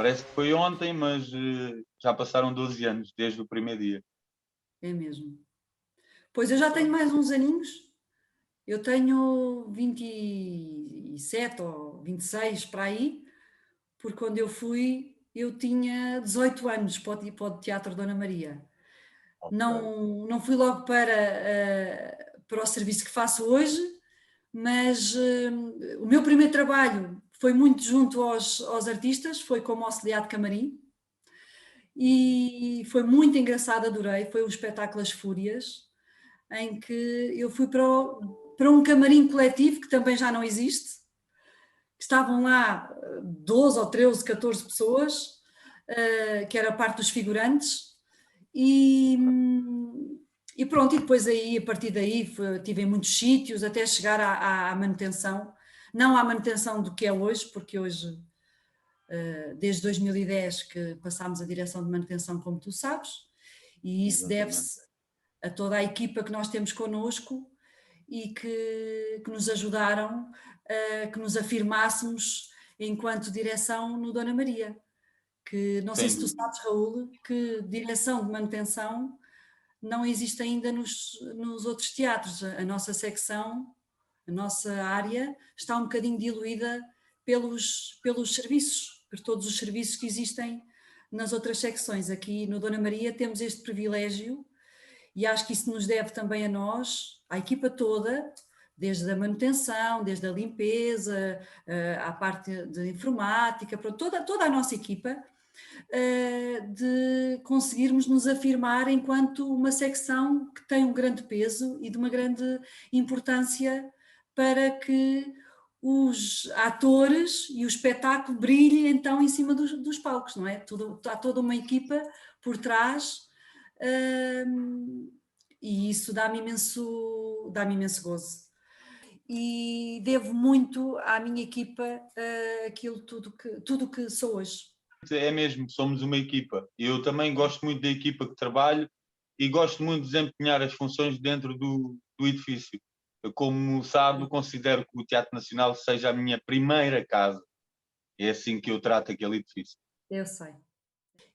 Parece que foi ontem, mas já passaram 12 anos desde o primeiro dia. É mesmo. Pois eu já tenho mais uns aninhos, eu tenho 27 ou 26 para aí, porque quando eu fui eu tinha 18 anos para o Teatro Dona Maria. Ok. Não fui logo para o serviço que faço hoje, mas o meu primeiro trabalho foi muito junto aos artistas, foi como auxiliar de camarim, e foi muito engraçado, adorei. Foi o espetáculo As Fúrias, em que eu fui para um camarim coletivo que também já não existe. Estavam lá 12 ou 13, 14 pessoas, que era a parte dos figurantes, e, e pronto, e depois aí, a partir daí, tive em muitos sítios até chegar à manutenção, não à manutenção do que é hoje, porque hoje, desde 2010 que passámos a direção de manutenção, como tu sabes, e isso Exatamente. deve-se a toda a equipa que nós temos connosco e que nos ajudaram a que nos afirmássemos enquanto direção no Dona Maria. Que não sei Sem se tu dúvida. sabes, Raul, que direção de manutenção não existe ainda nos outros teatros. A nossa secção, a nossa área, está um bocadinho diluída pelos serviços, por todos os serviços que existem nas outras secções. Aqui no Dona Maria temos este privilégio e acho que isso nos deve também a nós, à equipa toda, desde a manutenção, desde a limpeza, à parte de informática, para toda a nossa equipa, de conseguirmos nos afirmar enquanto uma secção que tem um grande peso e de uma grande importância para que os atores e o espetáculo brilhem então em cima dos palcos, não é? Há toda uma equipa por trás, e isso dá-me imenso gozo. E devo muito à minha equipa, aquilo tudo que sou hoje. É mesmo, somos uma equipa. Eu também gosto muito da equipa que trabalho e gosto muito de desempenhar as funções dentro do edifício. Eu, como sabe, considero que o Teatro Nacional seja a minha primeira casa. É assim que eu trato aquele edifício. Eu sei.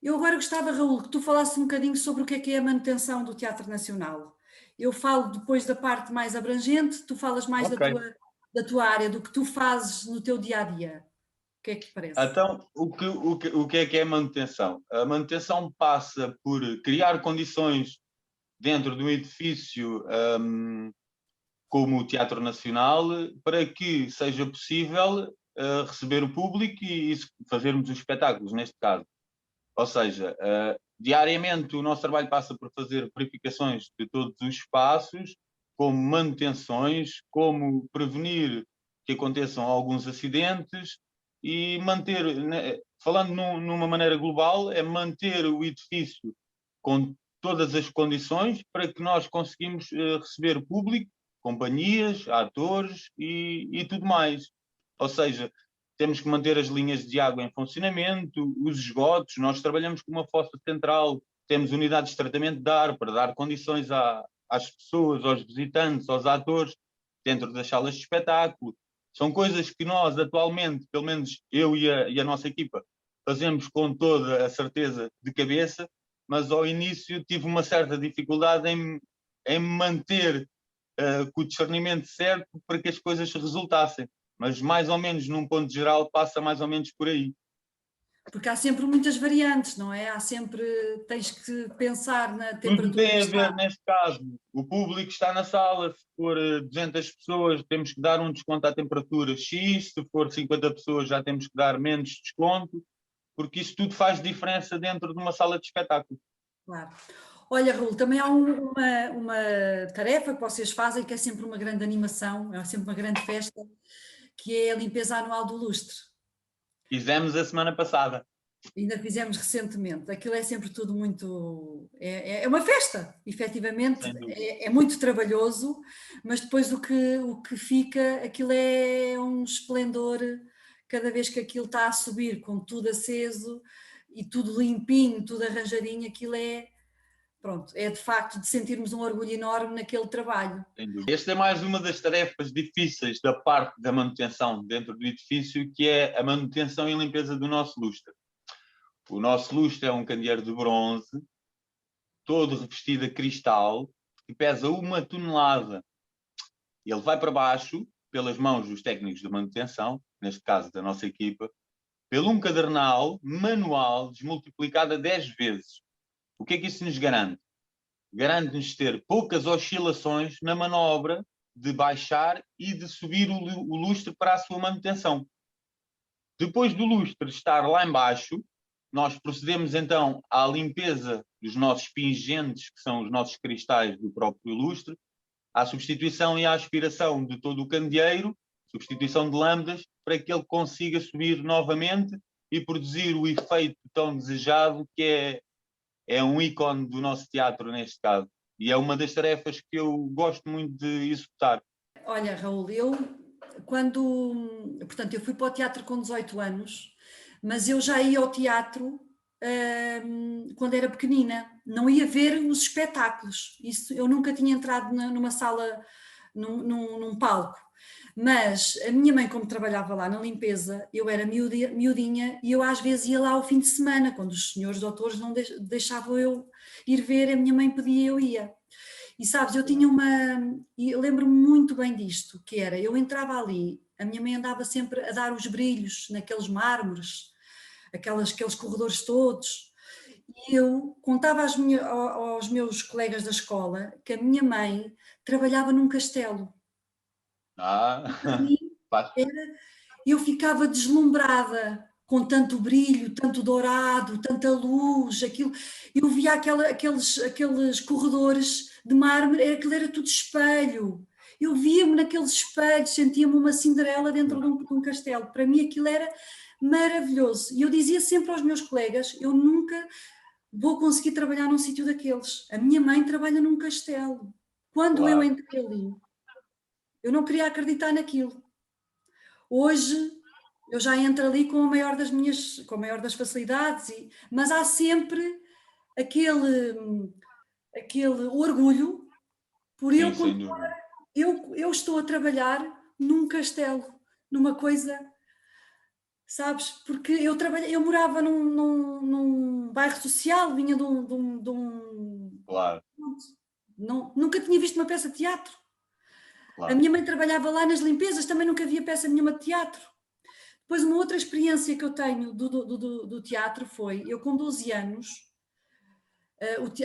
Eu agora gostava, Raul, que tu falasses um bocadinho sobre o que é a manutenção do Teatro Nacional. Eu falo depois da parte mais abrangente, tu falas mais Ok. da tua área, do que tu fazes no teu dia a dia. O que é que te parece? Então, o que é a manutenção? A manutenção passa por criar condições dentro do edifício, como o Teatro Nacional, para que seja possível receber o público e fazermos os espetáculos, neste caso. Ou seja, diariamente o nosso trabalho passa por fazer verificações de todos os espaços, como manutenções, como prevenir que aconteçam alguns acidentes e manter, né, falando numa maneira global, é manter o edifício com todas as condições para que nós conseguimos receber público, companhias, atores e tudo mais. Ou seja, temos que manter as linhas de água em funcionamento, os esgotos, nós trabalhamos com uma fossa central, temos unidades de tratamento de ar para dar condições às pessoas, aos visitantes, aos atores, dentro das salas de espetáculo. São coisas que nós atualmente, pelo menos eu e a nossa equipa, fazemos com toda a certeza de cabeça, mas ao início tive uma certa dificuldade em manter com o discernimento certo para que as coisas resultassem. Mas mais ou menos, num ponto geral, passa mais ou menos por aí. Porque há sempre muitas variantes, não é? Tens que pensar na Tudo temperatura tem que a está. ver, neste caso, o público está na sala, se for 200 pessoas, temos que dar um desconto à temperatura X, se for 50 pessoas, já temos que dar menos desconto, porque isso tudo faz diferença dentro de uma sala de espetáculo. Claro. Olha, Raul, também há uma tarefa que vocês fazem que é sempre uma grande animação, é sempre uma grande festa, que é a limpeza anual do lustre. Fizemos a semana passada. Ainda fizemos recentemente. Aquilo é sempre tudo muito. É uma festa, efetivamente, Sem dúvida. é muito trabalhoso, mas depois o que fica, aquilo é um esplendor cada vez que aquilo está a subir, com tudo aceso e tudo limpinho, tudo arranjadinho, aquilo é. Pronto, é de facto de sentirmos um orgulho enorme naquele trabalho. Sem dúvida. Esta é mais uma das tarefas difíceis da parte da manutenção dentro do edifício, que é a manutenção e limpeza do nosso lustre. O nosso lustre é um candeeiro de bronze, todo revestido a cristal, que pesa 1 tonelada. Ele vai para baixo, pelas mãos dos técnicos de manutenção, neste caso da nossa equipa, pelo um cadernal manual desmultiplicado a 10 vezes. O que é que isso nos garante? Garante-nos ter poucas oscilações na manobra de baixar e de subir o lustre para a sua manutenção. Depois do lustre estar lá embaixo, nós procedemos então à limpeza dos nossos pingentes, que são os nossos cristais do próprio lustre, à substituição e à aspiração de todo o candeeiro, substituição de lâmpadas, para que ele consiga subir novamente e produzir o efeito tão desejado que é um ícone do nosso teatro neste caso. E é uma das tarefas que eu gosto muito de executar. Olha, Raul, portanto, eu fui para o teatro com 18 anos, mas eu já ia ao teatro quando era pequenina, não ia ver os espetáculos, isso, eu nunca tinha entrado numa sala, num palco, mas a minha mãe, como trabalhava lá na limpeza, eu era miudinha e eu às vezes ia lá ao fim de semana, quando os senhores doutores não deixavam eu ir ver, a minha mãe pedia, eu ia. E sabes, eu tinha e lembro-me muito bem disto, que era, eu entrava ali, a minha mãe andava sempre a dar os brilhos naqueles mármores, aqueles corredores todos, e eu contava aos meus colegas da escola que a minha mãe trabalhava num castelo. E eu ficava deslumbrada com tanto brilho, tanto dourado, tanta luz, aquilo. Eu via aqueles corredores de mármore, aquilo era tudo espelho. Eu via-me naqueles espelhos, sentia-me uma Cinderela dentro de um castelo. Para mim aquilo era maravilhoso. E eu dizia sempre aos meus colegas, eu nunca vou conseguir trabalhar num sítio daqueles. A minha mãe trabalha num castelo. Quando eu entrei ali, eu não queria acreditar naquilo. Hoje eu já entro ali com a maior das facilidades, mas há sempre aquele orgulho por Sim, sem dúvida. eu estou a trabalhar num castelo, numa coisa, sabes? Porque eu morava num bairro social, vinha de um Claro. Nunca tinha visto uma peça de teatro. Claro. A minha mãe trabalhava lá nas limpezas, também nunca havia peça nenhuma de teatro. Depois, uma outra experiência que eu tenho do teatro foi, eu com 12 anos,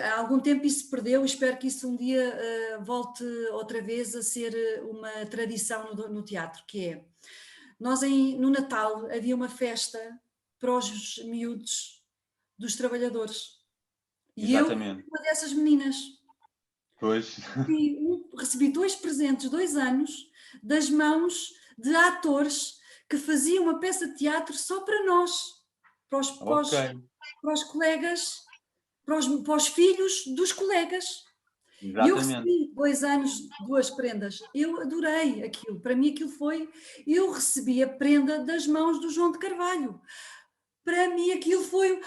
há algum tempo isso se perdeu, espero que isso um dia volte outra vez a ser uma tradição no teatro, que é, no Natal havia uma festa para os miúdos dos trabalhadores. E Exatamente. eu, uma dessas meninas, pois. Recebi 2 presentes, 2 anos, das mãos de atores que faziam uma peça de teatro só para nós, para os colegas, para os filhos dos colegas. Exatamente. E eu recebi 2 anos, 2 prendas. Eu adorei aquilo. Para mim aquilo foi... Eu recebi a prenda das mãos do João de Carvalho. Para mim aquilo foi...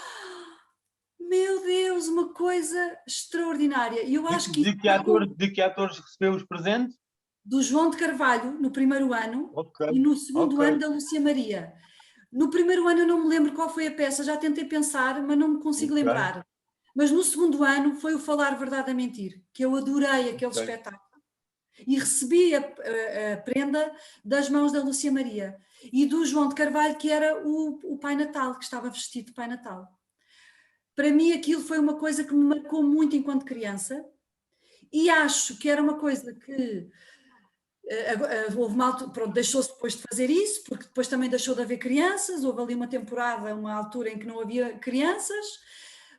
Meu Deus, uma coisa extraordinária. E eu acho que... De que atores recebeu os presentes? Do João de Carvalho, no primeiro ano, e no segundo ano da Lúcia Maria. No primeiro ano eu não me lembro qual foi a peça, já tentei pensar, mas não me consigo lembrar. Mas no segundo ano foi o Falar Verdade a Mentir, que eu adorei aquele espetáculo. E recebi a prenda das mãos da Lúcia Maria e do João de Carvalho, que era o Pai Natal, que estava vestido de Pai Natal. Para mim aquilo foi uma coisa que me marcou muito enquanto criança e acho que era uma coisa que houve uma altura, pronto, deixou-se depois de fazer isso, porque depois também deixou de haver crianças, houve ali uma temporada, uma altura em que não havia crianças,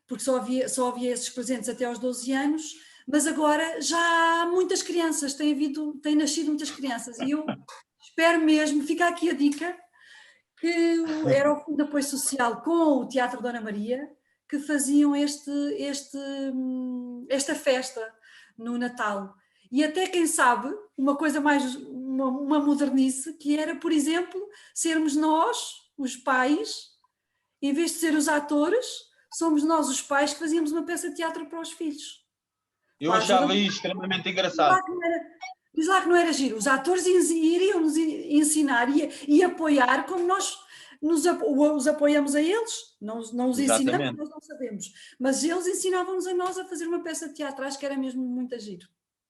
porque só havia esses presentes até aos 12 anos, mas agora já há muitas crianças, têm nascido muitas crianças, e eu espero mesmo, fica aqui a dica, que era o Fundo de Apoio Social com o Teatro Dona Maria, que faziam esta festa no Natal. E até, quem sabe, uma coisa mais, uma modernice, que era, por exemplo, sermos nós, os pais, em vez de ser os atores, somos nós os pais que fazíamos uma peça de teatro para os filhos. Eu achava isso extremamente engraçado. Diz lá que não era giro. Os atores iriam nos ensinar e apoiar como nós os apoiamos a eles. Não os ensinamos, Exatamente. nós não sabemos. Mas eles ensinavam-nos a nós a fazer uma peça de teatro. Acho que era mesmo muito giro.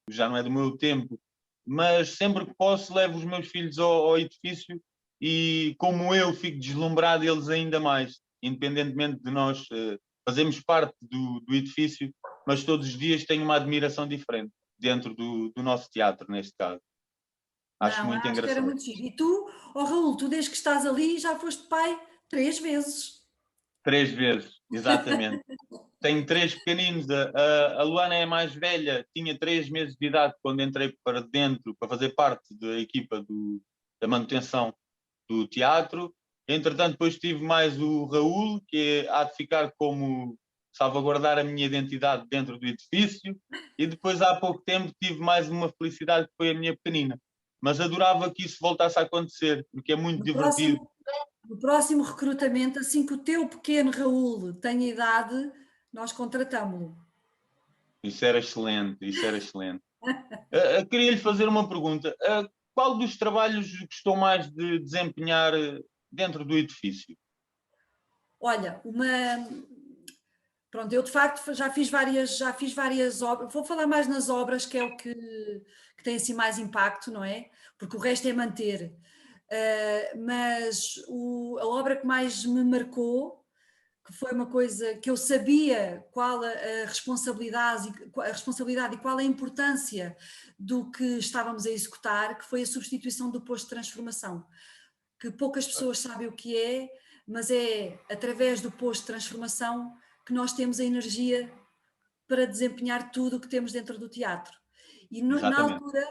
Já não é do meu tempo, mas sempre que posso levo os meus filhos ao edifício e como eu fico deslumbrado eles ainda mais, independentemente de nós fazermos parte do edifício, mas todos os dias tenho uma admiração diferente dentro do nosso teatro, neste caso. Acho Não, muito acho que era engraçado. muito giro. E tu, Raul, tu desde que estás ali já foste pai 3 vezes. 3 vezes, exatamente. Tenho 3 pequeninos. A Luana é a mais velha, tinha 3 meses de idade quando entrei para dentro para fazer parte da equipa da manutenção do teatro. Entretanto, depois tive mais o Raul, que há de ficar como salvaguardar a minha identidade dentro do edifício. E depois, há pouco tempo, tive mais uma felicidade que foi a minha pequenina. Mas adorava que isso voltasse a acontecer, porque é muito No divertido. próximo, no próximo recrutamento, assim que o teu pequeno Raul tenha idade, nós contratamos-lo. Isso era excelente, isso era excelente. Queria lhe fazer uma pergunta. Qual dos trabalhos gostou mais de desempenhar dentro do edifício? Olha, pronto, eu de facto já fiz várias obras, vou falar mais nas obras, que é o que tem assim mais impacto, não é? Porque o resto é manter. Mas a obra que mais me marcou, que foi uma coisa que eu sabia qual a responsabilidade e qual a importância do que estávamos a executar, que foi a substituição do posto de transformação, que poucas pessoas sabem o que é, mas é através do posto de transformação que nós temos a energia para desempenhar tudo o que temos dentro do teatro. E na Exatamente. altura,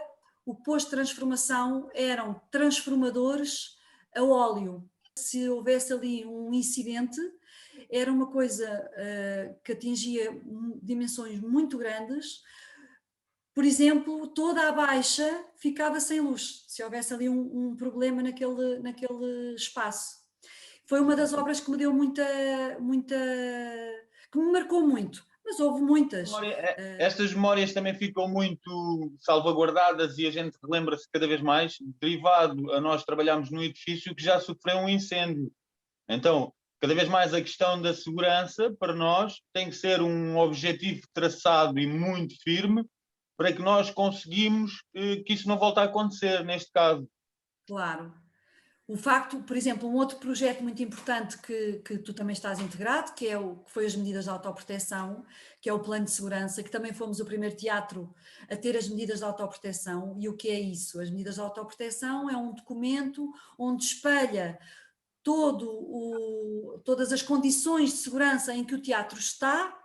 o posto de transformação eram transformadores a óleo. Se houvesse ali um incidente, era uma coisa que atingia dimensões muito grandes. Por exemplo, toda a baixa ficava sem luz, se houvesse ali um problema naquele espaço. Foi uma das obras que me deu que me marcou muito, mas houve muitas. Estas memórias também ficam muito salvaguardadas e a gente relembra-se cada vez mais, derivado a nós trabalharmos num edifício que já sofreu um incêndio. Então, cada vez mais a questão da segurança, para nós, tem que ser um objetivo traçado e muito firme para que nós conseguimos que isso não volte a acontecer, neste caso. Claro. O facto, por exemplo, um outro projeto muito importante que tu também estás integrado, que foi as medidas de autoproteção, que é o plano de segurança, que também fomos o primeiro teatro a ter as medidas de autoproteção. E o que é isso? As medidas de autoproteção é um documento onde espelha todas as condições de segurança em que o teatro está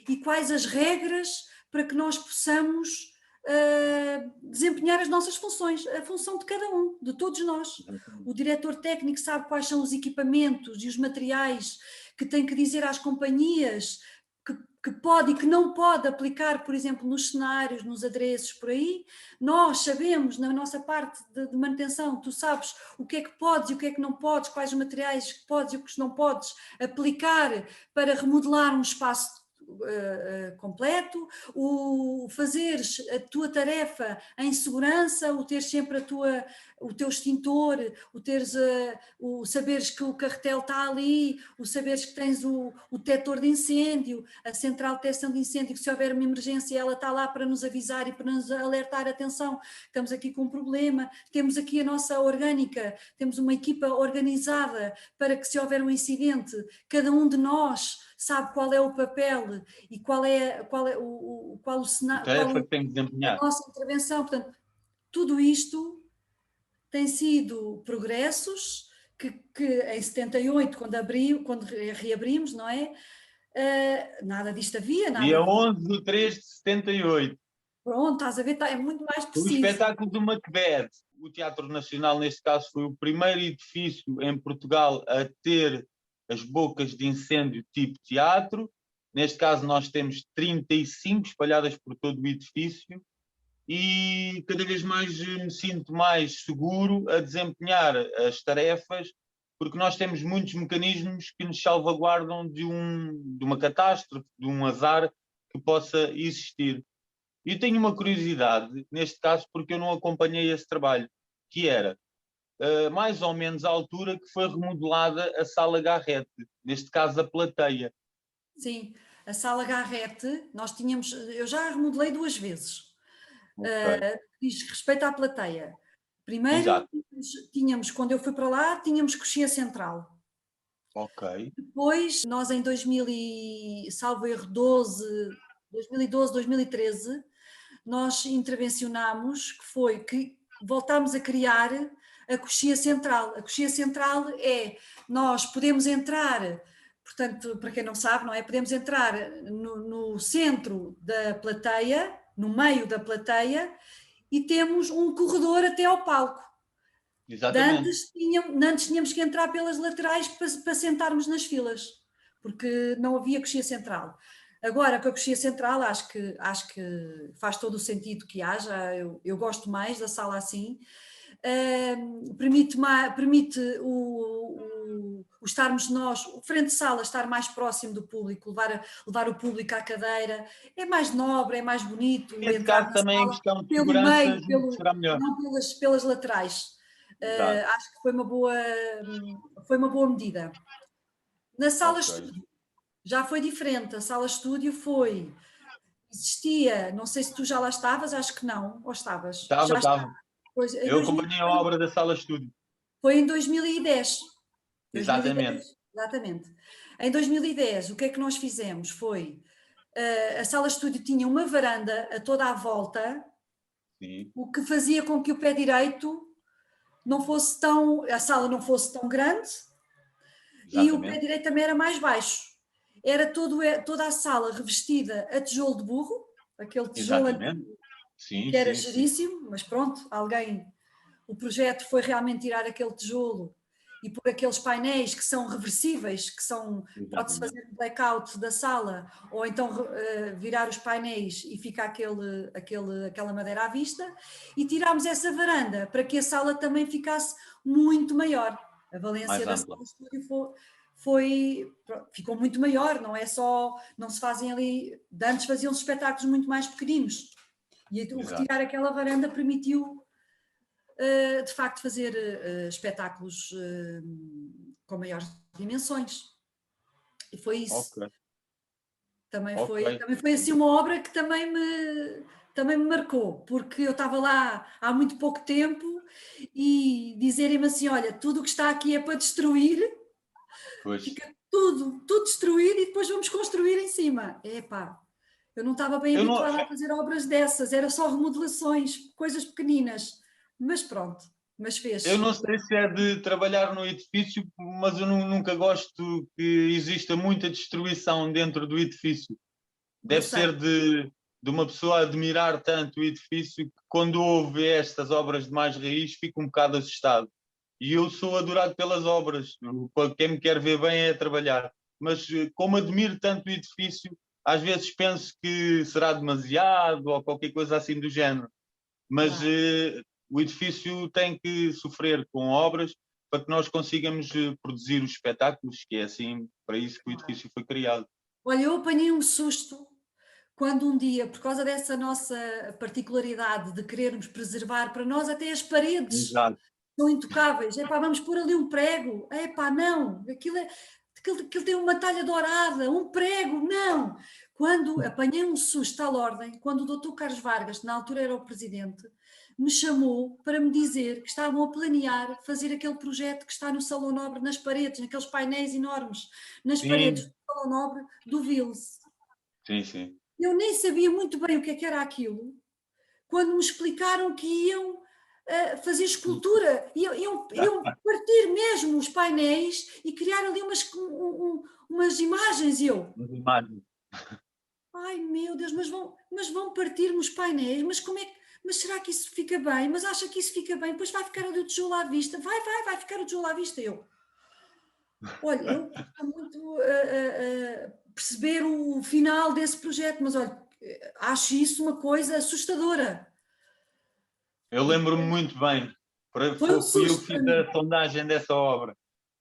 e quais as regras para que nós possamos desempenhar as nossas funções, a função de cada um, de todos nós. O diretor técnico sabe quais são os equipamentos e os materiais que tem que dizer às companhias que pode e que não pode aplicar, por exemplo, nos cenários, nos adereços, por aí. Nós sabemos, na nossa parte de manutenção, tu sabes o que é que podes e o que é que não podes, quais os materiais que podes e o que não podes aplicar para remodelar um espaço completo, o fazeres a tua tarefa em segurança, o teres sempre o teu extintor, o saberes que o carretel está ali, o saberes que tens o detector de incêndio, a central de detecção de incêndio, que se houver uma emergência ela está lá para nos avisar e para nos alertar, atenção, estamos aqui com um problema, temos aqui a nossa orgânica, temos uma equipa organizada para que se houver um incidente, cada um de nós sabe qual é o papel e qual o cenário, Tarefa que tem que a desempenhar. nossa intervenção. Portanto, tudo isto tem sido progressos que em 78, quando reabrimos, não é? Nada disto havia, Dia nada. 11/3/78. Pronto, estás a ver, é muito mais O preciso. espetáculo do Macbeth. O Teatro Nacional, neste caso, foi o primeiro edifício em Portugal a ter as bocas de incêndio tipo teatro. Neste caso, nós temos 35 espalhadas por todo o edifício e cada vez mais me sinto mais seguro a desempenhar as tarefas, porque nós temos muitos mecanismos que nos salvaguardam de uma catástrofe, de um azar que possa existir. E tenho uma curiosidade, neste caso, porque eu não acompanhei esse trabalho, que era mais ou menos a altura que foi remodelada a Sala Garrete, neste caso a plateia. Sim, a Sala Garrete, nós tínhamos, eu já a remodelei 2 vezes. Ok, Diz respeito à plateia. Primeiro exato, quando eu fui para lá, tínhamos coxia central. ok, Depois, nós em 2000 salvo erro 12, 2012, 2013, nós intervencionámos, que foi que voltámos a criar a coxia central. A coxia central é, nós podemos entrar, portanto, para quem não sabe, não é? Podemos entrar no centro da plateia, no meio da plateia, e temos um corredor até ao palco. exatamente. Antes tínhamos que entrar pelas laterais para sentarmos nas filas, porque não havia coxia central. Agora, com a coxia central, acho que faz todo o sentido que haja, eu gosto mais da sala assim. Permite o estarmos nós, o frente de sala, estar mais próximo do público, levar o público à cadeira, é mais nobre, é mais bonito Nesse entrar caso na também em sala questão de pelo segurança, meio, julgo que será melhor. não pelas laterais. Exato, Acho que foi uma boa medida. Na sala ok. estúdio já foi diferente. A sala estúdio existia, não sei se tu já lá estavas, acho que não, ou estavas? Estava, Já está. estava. Pois, Eu acompanhei a obra da Sala Estúdio. foi em 2010. Exatamente. 2010, exatamente. Em 2010, o que é que nós fizemos? Foi, a sala estúdio tinha uma varanda a toda a volta, Sim, o que fazia com que o pé direito não fosse a sala não fosse tão grande e o pé exatamente. direito também era mais baixo. Era toda a sala revestida a tijolo de burro, aquele tijolo Exatamente. antigo Sim, que era sim, sim. giríssimo, mas pronto, o projeto foi realmente tirar aquele tijolo e pôr aqueles painéis que são reversíveis, pode-se Exatamente. fazer um blackout da sala, ou então virar os painéis e fica aquela madeira à vista, e tirámos essa varanda para que a sala também ficasse muito maior. A valência Mais da ampla. sala de estúdio ficou muito maior, não se fazem ali, antes faziam-se espetáculos muito mais pequeninos, e o Exato. retirar aquela varanda permitiu de facto fazer espetáculos com maiores dimensões. E foi isso. Ok, ok. Também foi assim uma obra que também me marcou, porque eu estava lá há muito pouco tempo e dizerem-me assim: olha, tudo o que está aqui é para destruir, Pois. fica tudo destruído e depois vamos construir em cima. Epá, eu não estava bem Eu não, habituada a fazer obras dessas, era só remodelações, coisas pequeninas, mas pronto, mas eu fez. não sei se é de trabalhar no edifício, mas eu nunca gosto que exista muita destruição dentro do edifício. Eu Deve sei. ser de uma pessoa admirar tanto o edifício que quando ouve estas obras de mais raiz fica um bocado assustado. E eu sou adorado pelas obras. Quem me quer ver bem é trabalhar. Mas como admiro tanto o edifício, às vezes penso que será demasiado ou qualquer coisa assim do género. Mas Claro. o edifício tem que sofrer com obras para que nós consigamos produzir os espetáculos, que é assim, para isso que o edifício foi criado. Olha, eu apanhei um susto quando um dia, por causa dessa nossa particularidade de querermos preservar, para nós até as paredes Exato. são intocáveis. Epá, vamos pôr ali um prego. Epá, não, aquilo tem uma talha dourada, um prego, não. Quando apanhei um susto tal ordem, quando o doutor Carlos Vargas, que na altura era o presidente, me chamou para me dizer que estavam a planear fazer aquele projeto que está no Salão Nobre, nas paredes, naqueles painéis enormes, nas paredes Sim, do Salão Nobre do Vils. sim, sim. Eu nem sabia muito bem o que era aquilo, quando me explicaram que iam fazer escultura, iam partir mesmo os painéis e criar ali umas imagens. E eu, As imagens. ai meu Deus, mas vão partir-me os painéis, mas como é que. Mas será que isso fica bem? Mas acha que isso fica bem? Pois vai ficar ali o tijolo à vista. Vai ficar o tijolo à vista. Eu, olha, eu quero muito perceber o final desse projeto, mas olha, acho isso uma coisa assustadora. Eu lembro-me muito bem. Foi um Fui eu que susto para fiz mim. a sondagem dessa obra.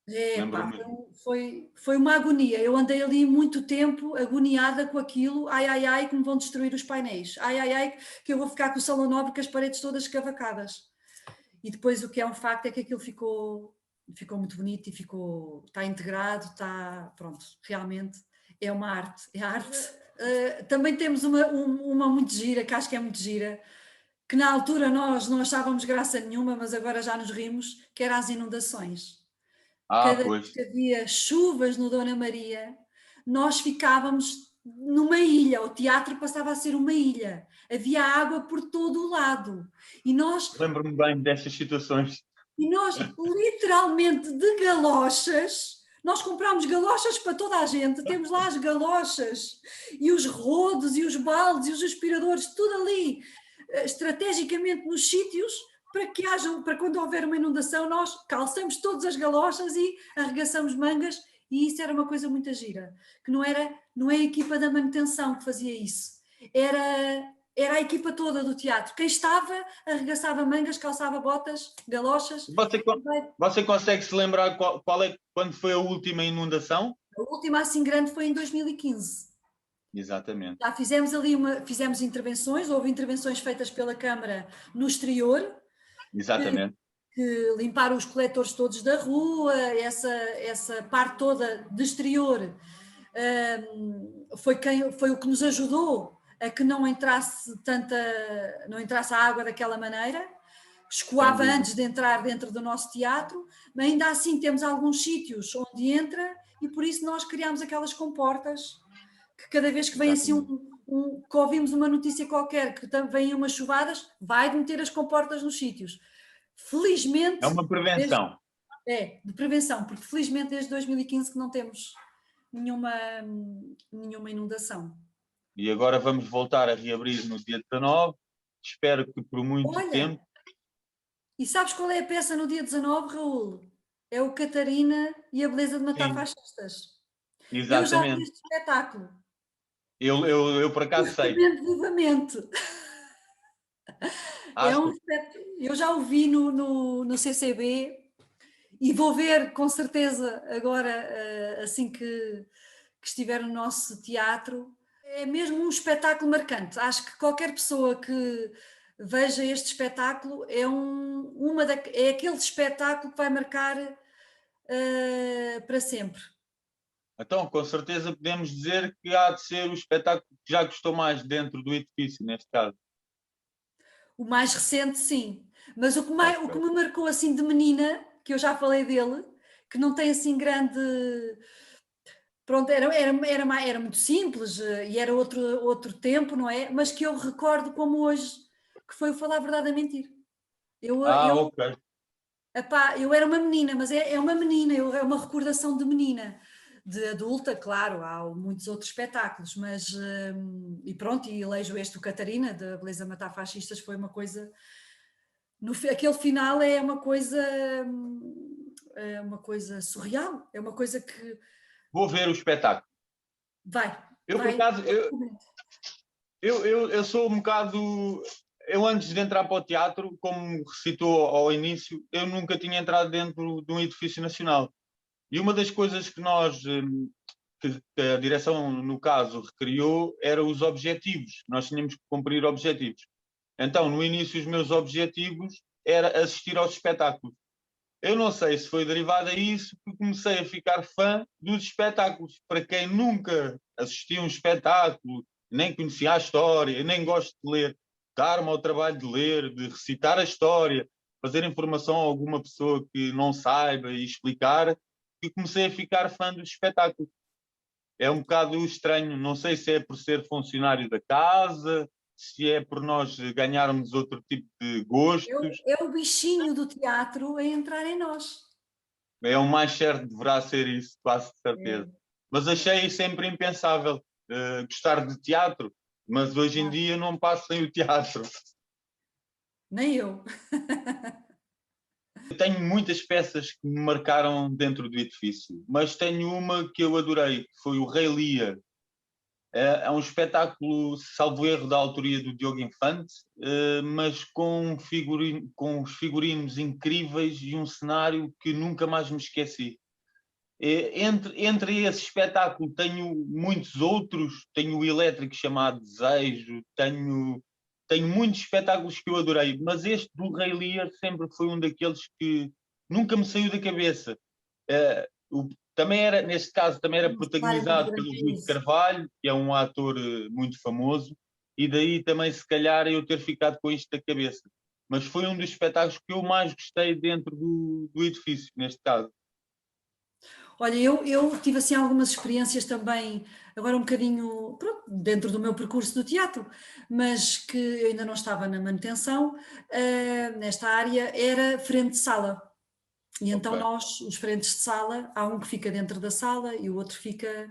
Pá, Lembro-me. foi uma agonia. Eu andei ali muito tempo agoniada com aquilo. Ai, ai, ai, que me vão destruir os painéis. Ai, ai, ai, que eu vou ficar com o salão nobre com as paredes todas escavacadas. E depois o que é um facto é que aquilo ficou muito bonito e está integrado, está, pronto, realmente é uma arte. É arte. Também temos uma muito gira, que acho que é muito gira, que na altura nós não achávamos graça nenhuma, mas agora já nos rimos, que era as inundações. Cada vez Pois, que havia chuvas no Dona Maria, nós ficávamos numa ilha, o teatro passava a ser uma ilha, havia água por todo o lado. E nós, lembro-me bem destas situações. e nós literalmente de galochas, nós comprámos galochas para toda a gente, temos lá as galochas, e os rodos, e os baldes, e os aspiradores, tudo ali, estrategicamente nos sítios, para quando houver uma inundação, nós calçamos todas as galochas e arregaçamos mangas, e isso era uma coisa muito gira, que não é a equipa da manutenção que fazia isso, era a equipa toda do teatro. Quem estava, arregaçava mangas, calçava botas, galochas. Você, você consegue se lembrar quando foi a última inundação? A última assim grande foi em 2015. Exatamente, Já fizemos intervenções, houve intervenções feitas pela Câmara no exterior, que, exatamente. que limparam os coletores todos da rua, essa parte toda de exterior, foi o que nos ajudou a que não entrasse a água daquela maneira, Sem escoava dúvida. antes de entrar dentro do nosso teatro, mas ainda assim temos alguns sítios onde entra e por isso nós criámos aquelas comportas que cada vez que vem assim Exatamente. que ouvimos uma notícia qualquer, que vêm umas chuvadas, vai meter as comportas nos sítios. É Felizmente, uma prevenção. de prevenção, porque felizmente desde 2015 que não temos nenhuma, nenhuma inundação. E agora vamos voltar a reabrir no dia 19. Espero que por muito Olha, tempo. e sabes qual é a peça no dia 19, Raul? É o Catarina e a Beleza de Matar Sim, Fascistas. Eu já vi exatamente. este espetáculo, Eu por eu acaso sei. recomendo vivamente. Acho. Eu já o vi no CCB e vou ver com certeza agora, assim que estiver no nosso teatro. É mesmo um espetáculo marcante. Acho que qualquer pessoa que veja este espetáculo é aquele espetáculo que vai marcar para sempre. Então, com certeza podemos dizer que há de ser o espetáculo que já gostou mais dentro do edifício, neste caso. O mais recente, sim. Mas o que Ok. me marcou assim de menina, que eu já falei dele, que não tem assim grande. Pronto, era muito simples e era outro tempo, não é? Mas que eu recordo como hoje, que foi o Falar a Verdade a Mentir. Eu, Ok. epá, eu era uma menina, mas é uma menina, é uma recordação de menina. De adulta, claro, há muitos outros espetáculos, mas e pronto, e elejo este, o Catarina, da Beleza Matar Fascistas, foi uma coisa. Aquele final é uma coisa surreal, é uma coisa que Vou ver o espetáculo. vai, Eu, por vai, acaso, eu recomendo. eu sou um bocado. Eu, antes de entrar para o teatro, como recitou ao início, eu nunca tinha entrado dentro de um edifício nacional. E uma das coisas que que a direção, no caso, recriou, eram os objetivos. Nós tínhamos que cumprir objetivos. Então, no início, os meus objetivos era assistir aos espetáculos. Eu não sei se foi derivado a isso que comecei a ficar fã dos espetáculos. Para quem nunca assistiu a um espetáculo, nem conhecia a história, nem gosto de ler, dar-me ao trabalho de ler, de recitar a história, fazer informação a alguma pessoa que não saiba e explicar, que comecei a ficar fã dos espetáculos. É um bocado estranho, não sei se é por ser funcionário da casa, se é por nós ganharmos outro tipo de gostos. É o bichinho do teatro a entrar em nós. É o mais certo, deverá ser isso, quase de certeza. É, Mas achei sempre impensável gostar de teatro, mas hoje em dia não passo sem o teatro. nem eu. Eu tenho muitas peças que me marcaram dentro do edifício, mas tenho uma que eu adorei, que foi o Rei Lear. É um espetáculo, salvo erro, da autoria do Diogo Infante, mas com os figurinos incríveis e um cenário que nunca mais me esqueci. Entre esse espetáculo tenho muitos outros, tenho o elétrico chamado Desejo, tenho muitos espetáculos que eu adorei, mas este do Rei Lear sempre foi um daqueles que nunca me saiu da cabeça. Também era, neste caso, também era Um cenário muito protagonizado pelo Rui de grandioso. Carvalho, que é um ator muito famoso, e daí também, se calhar, eu ter ficado com isto da cabeça. Mas foi um dos espetáculos que eu mais gostei dentro do edifício, neste caso. Olha, eu tive assim algumas experiências também, agora um bocadinho, pronto, dentro do meu percurso do teatro, mas que eu ainda não estava na manutenção, nesta área, era frente de sala. E então Ok. nós, os frentes de sala, há um que fica dentro da sala e o outro fica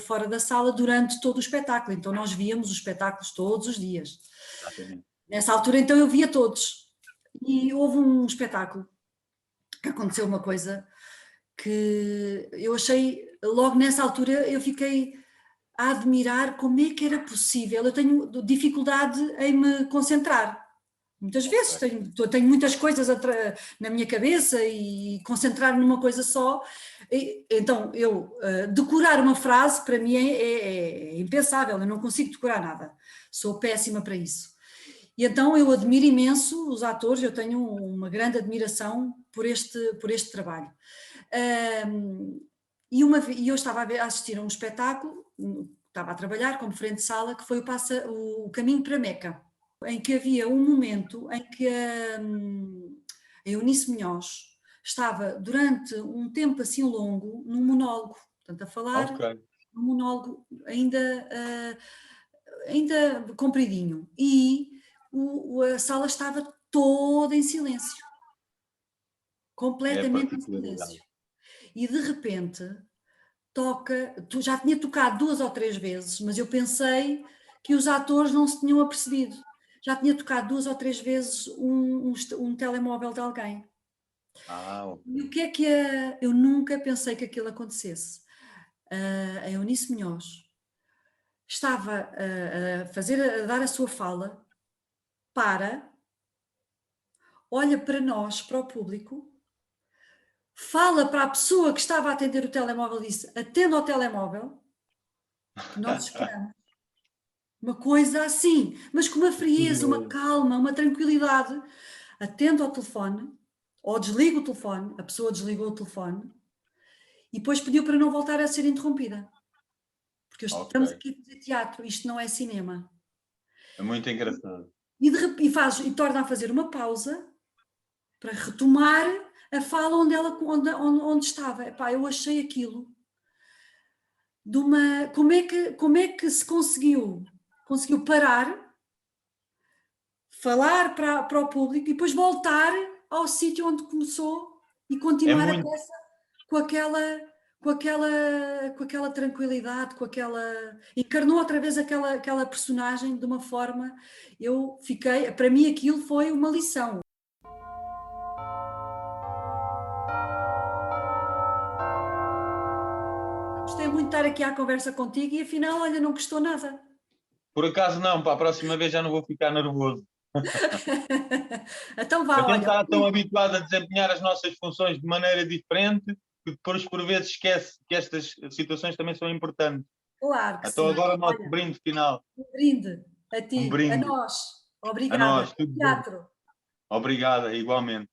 fora da sala durante todo o espetáculo. Então nós víamos os espetáculos todos os dias. Exatamente. Nessa altura, então, eu via todos. E houve um espetáculo que aconteceu uma coisa que eu achei, logo nessa altura, eu fiquei a admirar como é que era possível. Eu tenho dificuldade em me concentrar. Muitas vezes Ok. tenho muitas coisas na minha cabeça e concentrar numa coisa só. Então, eu decorar uma frase para mim é impensável, eu não consigo decorar nada. Sou péssima para isso. E então eu admiro imenso os atores, eu tenho uma grande admiração por este trabalho. E eu estava a assistir a um espetáculo, estava a trabalhar como frente de sala, que foi o Caminho para Meca, em que havia um momento em que a Eunice Munhoz estava durante um tempo assim longo num monólogo, portanto a falar Ok. num monólogo ainda compridinho, e a sala estava toda em silêncio, É a completamente em particularidade. silêncio. E de repente já tinha tocado 2 ou 3 vezes, mas eu pensei que os atores não se tinham apercebido. Já tinha tocado 2 ou 3 vezes um telemóvel de alguém. Ok. E o que é que eu nunca pensei que aquilo acontecesse. A Eunice Munhoz estava a dar a sua fala, olha para nós, para o público, fala para a pessoa que estava a atender o telemóvel e disse: "Atenda ao telemóvel", que nós esperamos. Uma coisa assim, mas com uma frieza, uma Curioso. calma, uma tranquilidade. Atendo ao telefone, ou desligo o telefone, a pessoa desligou o telefone, e depois pediu para não voltar a ser interrompida. Porque Ok. estamos aqui a fazer teatro, isto não é cinema. É muito engraçado. E torna a fazer uma pausa para retomar a fala onde estava. Epá, eu achei aquilo de uma. Como é que se conseguiu parar, falar para o público e depois voltar ao sítio onde começou e É continuar a muito, peça com aquela, com aquela tranquilidade, encarnou outra vez aquela personagem de uma forma, para mim aquilo foi uma lição. Gostei muito de estar aqui à conversa contigo e afinal, olha, não gostou nada. por acaso não, para a próxima vez já não vou ficar nervoso. Então A vá, gente olha, está tão habituado a desempenhar as nossas funções de maneira diferente que depois por vezes esquece que estas situações também são importantes. claro que Então sim. agora o nosso Olha, brinde final. um brinde a Um ti, a brinde nós. a Obrigada. nós. Tudo bom. Teatro. Obrigada, igualmente.